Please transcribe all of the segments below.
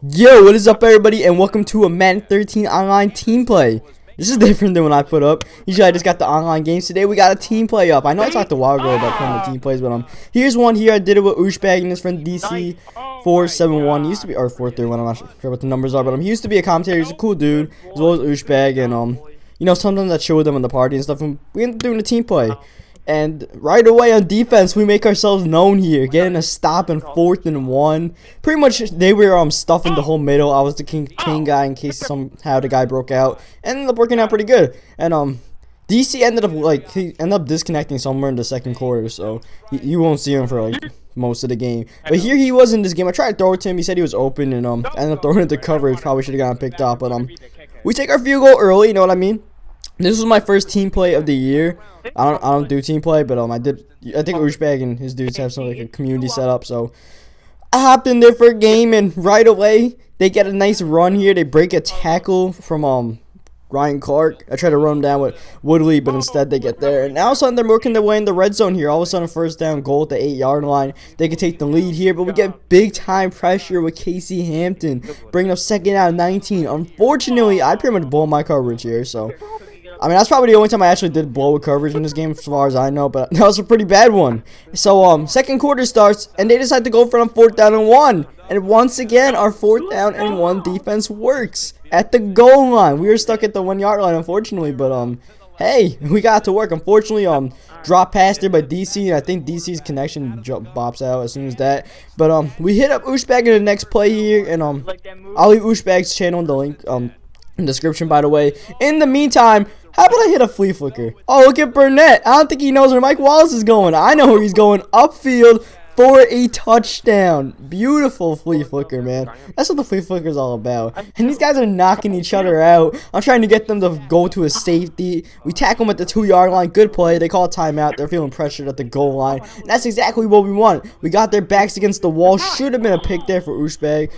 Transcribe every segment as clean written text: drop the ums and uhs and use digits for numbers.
Yo, what is up everybody, and welcome to a Madden 13 online team play. This is different than when I put up. Usually I just got the online games. Today we got a team play up. I know I talked a while ago about playing the team plays, but here's one here. I did it with uschebag and his friend DC 471. He used to be, or 431, I'm not sure what the numbers are, but he used to be a commentator. He's a cool dude, as well as uschebag, and you know, sometimes I chill with them in the party and stuff, and we ended up doing a team play. And right away on defense, we make ourselves known here, getting a stop in 4th and 1. Pretty much, they were stuffing the whole middle. I was the king guy in case somehow the guy broke out. And ended up working out pretty good. And DC ended up disconnecting somewhere in the second quarter, so you won't see him for most of the game. But here he was in this game. I tried to throw it to him. He said he was open, and I ended up throwing it to coverage. Probably should have gotten picked off, but we take our field goal early. You know what I mean? This was my first team play of the year. I don't do team play, but I think uschebag and his dudes have some a community set up. So I hopped in there for a game, and right away they get a nice run here. They break a tackle from Ryan Clark. I try to run him down with Woodley, but instead they get there. And now all of a sudden they're working their way in the red zone here. All of a sudden, first down goal at the 8-yard line. They can take the lead here, but we get big time pressure with Casey Hampton, bringing up 2nd out of 19. Unfortunately, I pretty much blow my coverage here, so I mean, that's probably the only time I actually did blow a coverage in this game, as far as I know, but that was a pretty bad one. So, second quarter starts, and they decide to go for it on 4th down and 1. And once again, our 4th down and 1 defense works at the goal line. We were stuck at the 1-yard line, unfortunately, but, hey, we got to work. Unfortunately, drop pass there by DC, and I think DC's connection bops out as soon as that. But, we hit up uschebag in the next play here, and, I'll leave uschebag's channel in the link, in the description, by the way. In the meantime, how about I hit a flea flicker? Oh, look at Burnett. I don't think he knows where Mike Wallace is going. I know where he's going. Upfield for a touchdown. Beautiful flea flicker, man. That's what the flea flicker is all about. And these guys are knocking each other out. I'm trying to get them to go to a safety. We tackle them at the 2-yard line. Good play. They call a timeout. They're feeling pressured at the goal line. And that's exactly what we want. We got their backs against the wall. Should have been a pick there for uschebag.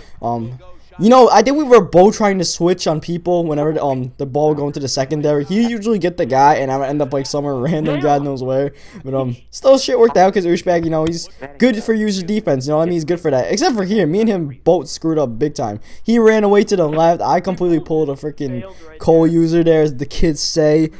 You know, I think we were both trying to switch on people whenever the ball going to the secondary. He usually get the guy, and I would end up somewhere random, God knows where. But still shit worked out because uschebag, you know, he's good for user defense. You know what I mean? He's good for that. Except for here, me and him both screwed up big time. He ran away to the left. I completely pulled a freaking Cole user there, as the kids say.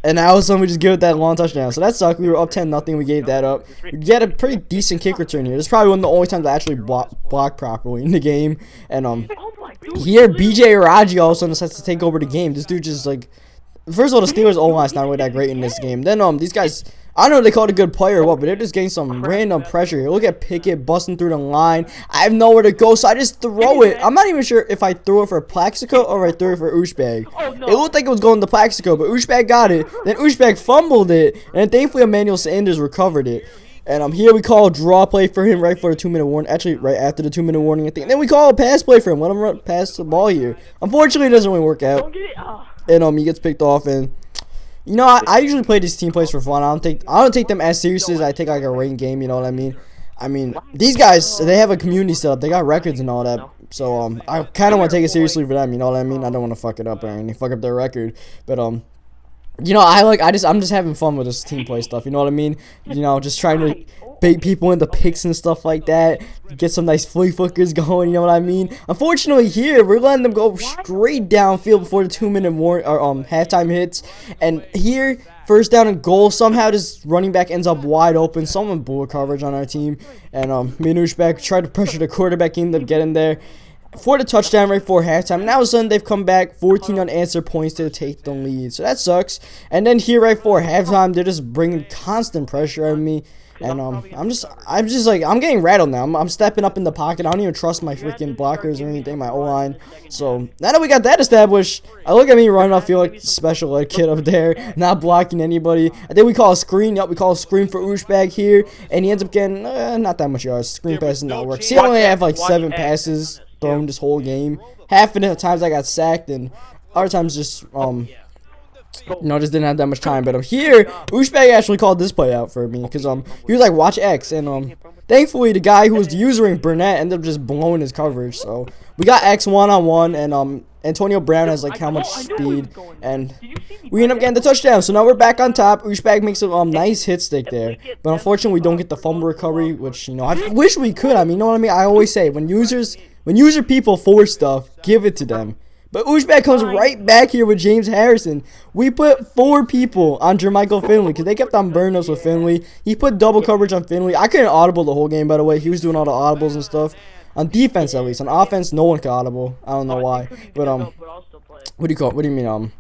And now all of a sudden we just give it that long touchdown. So that sucked. We were up 10-0. We gave that up. We get a pretty decent kick return here. This is probably one of the only times I actually blocked properly in the game. And here BJ Raji all of a sudden decides to take over the game. This dude just first of all, the Steelers O-line's not really that great in this game. Then these guys, I don't know if they called a good play or what, but they're just getting some random pressure here. Look at Pickett busting through the line. I have nowhere to go, so I just throw it. I'm not even sure if I threw it for Plaxico or if I threw it for uschebag. It looked like it was going to Plaxico, but uschebag got it. Then uschebag fumbled it, and thankfully Emmanuel Sanders recovered it. And here we call a draw play for him right for the 2-minute warning. Actually, right after the 2-minute warning, I think. And then we call a pass play for him. Let him pass the ball here. Unfortunately, it doesn't really work out. And he gets picked off, and you know, I usually play these team plays for fun. I don't take them as seriously as I take a ranked game. You know what I mean? I mean, these guys, they have a community set up. They got records and all that. So I kind of want to take it seriously for them. You know what I mean? I don't want to fuck it up or anything, fuck up their record. But you know, I'm just having fun with this team play stuff. You know what I mean? You know, just trying to bait people into picks and stuff like that. Get some nice flea flickers going. You know what I mean? Unfortunately, here we're letting them go straight downfield before the 2-minute halftime hits. And here, 1st down and goal. Somehow this running back ends up wide open. Someone blew a coverage on our team. And me and uschebag tried to pressure the quarterback, ended up getting there for the touchdown right before halftime. Now all of a sudden they've come back 14 unanswered points to take the lead. So that sucks. And then here right before halftime, they're just bringing constant pressure on me. And I'm getting rattled now. I'm stepping up in the pocket. I don't even trust my freaking blockers or anything, my O-line. So now that we got that established, I look at me running. I feel like a special ed kid up there, not blocking anybody. I think we call a screen. Yep, we call a screen for uschebag here, and he ends up getting not that much yards. Screen pass does not work. See, I only have 7 passes thrown this whole game. Half of the times I got sacked, and other times just just didn't have that much time. But here, uschebag actually called this play out for me because he was like, watch X, and thankfully the guy who was usering Burnett ended up just blowing his coverage. So we got X 1-on-1, and Antonio Brown has like how much speed, and we end up getting the touchdown. So now we're back on top. Uschebag makes a nice hit stick there, but unfortunately we don't get the fumble recovery, which I wish we could. I mean, you know what I mean? I always say when user people force stuff, give it to them. But uschebag comes right back here with James Harrison. We put 4 people on Jermichael Finley because they kept on burning us with Finley. He put double coverage on Finley. I couldn't audible the whole game, by the way. He was doing all the audibles and stuff. On defense, at least. On offense, no one could audible. I don't know why. But, what do you call it? What do you mean,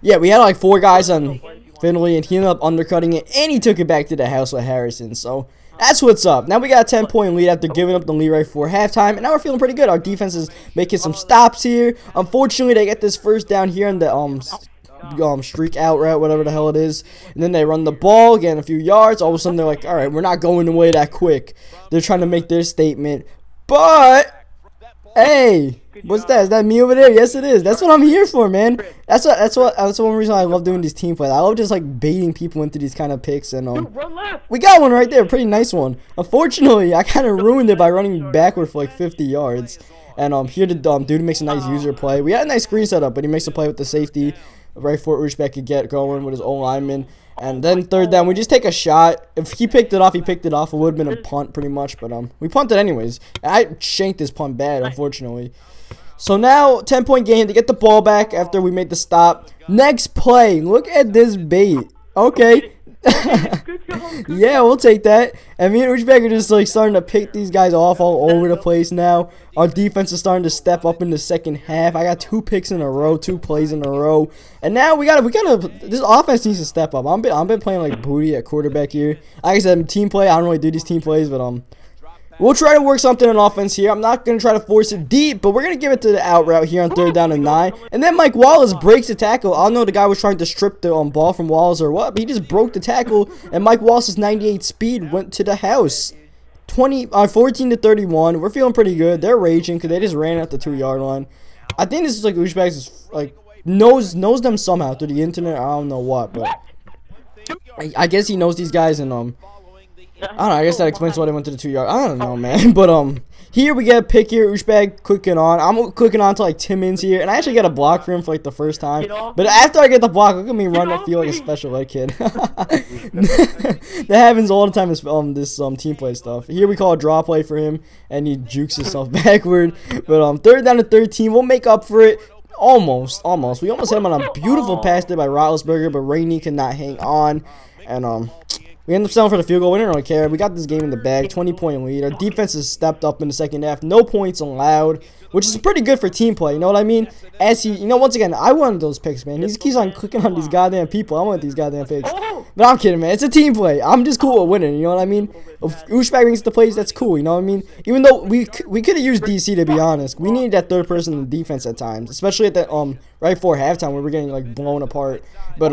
yeah, we had like 4 guys on Finley, and he ended up undercutting it, and he took it back to the house with Harrison. So that's what's up. Now we got a 10-point lead after giving up the lead right before halftime, and now we're feeling pretty good. Our defense is making some stops here. Unfortunately, they get this first down here in the streak out route, whatever the hell it is, and then they run the ball, get a few yards. All of a sudden, they're like, all right, we're not going away that quick. They're trying to make their statement, but hey, what's that? Is that me over there? Yes, it is. That's what I'm here for, man. That's one reason I love doing these team plays. I love just like baiting people into these kind of picks, and we got one right there, pretty nice one. Unfortunately, I kind of ruined it by running backward for like 50 yards. And here the dude makes a nice user play. We had a nice screen setup, but he makes a play with the safety right before uschebag could get going with his own lineman. And then third down, we just take a shot. If he picked it off, he picked it off. It would have been a punt pretty much, but we punted anyways. I shanked this punt bad, unfortunately. So now 10-point game to get the ball back after we made the stop. Next play, look at this bait. Okay. Yeah, we'll take that. And me and uschebag are just like starting to pick these guys off all over the place now. Our defense is starting to step up in the second half. I got 2 picks in a row, 2 plays in a row, and now we gotta. This offense needs to step up. I've been playing like booty at quarterback here. Like I said, team play. I don't really do these team plays, but we'll try to work something on offense here. I'm not going to try to force it deep, but we're going to give it to the out route here on 3rd down and 9. And then Mike Wallace breaks the tackle. I don't know if the guy was trying to strip the ball from Wallace or what, but he just broke the tackle, and Mike Wallace's 98 speed went to the house. 14-31. We're feeling pretty good. They're raging because they just ran at the 2-yard line. I think this is like uschebag like knows them somehow through the internet. I don't know what, but I guess he knows these guys, and I don't know, I guess that explains why they went to the 2-yard. I don't know, man. But here we get a pick here. Uschebag clicking on. I'm clicking on to like Timmons here, and I actually get a block for him for like the first time. But after I get the block, look at me run. I feel like a special ed kid. That happens all the time. This team play stuff. Here we call a draw play for him, and he jukes himself backward. But 3rd down to 13. We'll make up for it. Almost. We almost hit him on a beautiful pass there by Roethlisberger, but Rainey could not hang on, and we ended up settling for the field goal. We didn't really care. We got this game in the bag. 20-point lead. Our defense has stepped up in the second half. No points allowed, which is pretty good for team play. You know what I mean? Once again, I wanted those picks, man. He keeps on clicking on these goddamn people. I want these goddamn picks. But I'm kidding, man. It's a team play. I'm just cool with winning. You know what I mean? If uschebag makes the plays, that's cool. You know what I mean? Even though we could have used DC, to be honest. We needed that third person in defense at times, especially at that right before halftime where we're getting like blown apart. But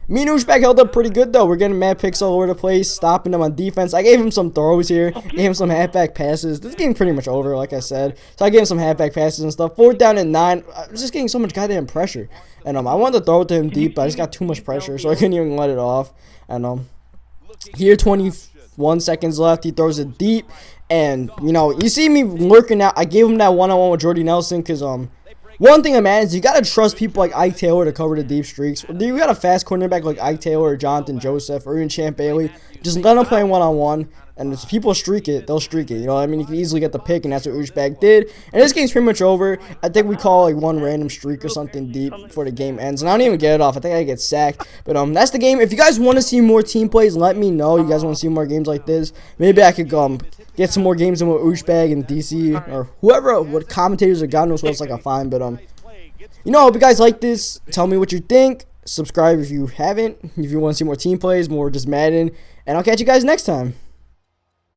me and uschebag held up pretty good, though. We're getting mad picks all over the place, stopping them on defense. I gave him some throws here, gave him some halfback passes. This game's pretty much over, like I said. So I gave him some halfback passes and stuff. 4th down and 9. I was just getting so much goddamn pressure. And I wanted to throw it to him deep, but I just got too much pressure, so I couldn't even let it off. And here, 21 seconds left. He throws it deep. And, you see me lurking out. I gave him that one-on-one with Jordy Nelson because, one thing, man, is you got to trust people like Ike Taylor to cover the deep streaks. You got a fast cornerback like Ike Taylor or Jonathan Joseph or even Champ Bailey. Just let them play one-on-one. And if people streak it, they'll streak it. You know what I mean? You can easily get the pick, and that's what uschebag did. And this game's pretty much over. I think we call like one random streak or something deep before the game ends. And I don't even get it off. I think I get sacked. But that's the game. If you guys want to see more team plays, let me know. You guys want to see more games like this? Maybe I could get some more games in with uschebag and DC or whoever, what commentators or God knows what else I can find. But I hope you guys like this. Tell me what you think. Subscribe if you haven't. If you want to see more team plays, more just Madden. And I'll catch you guys next time.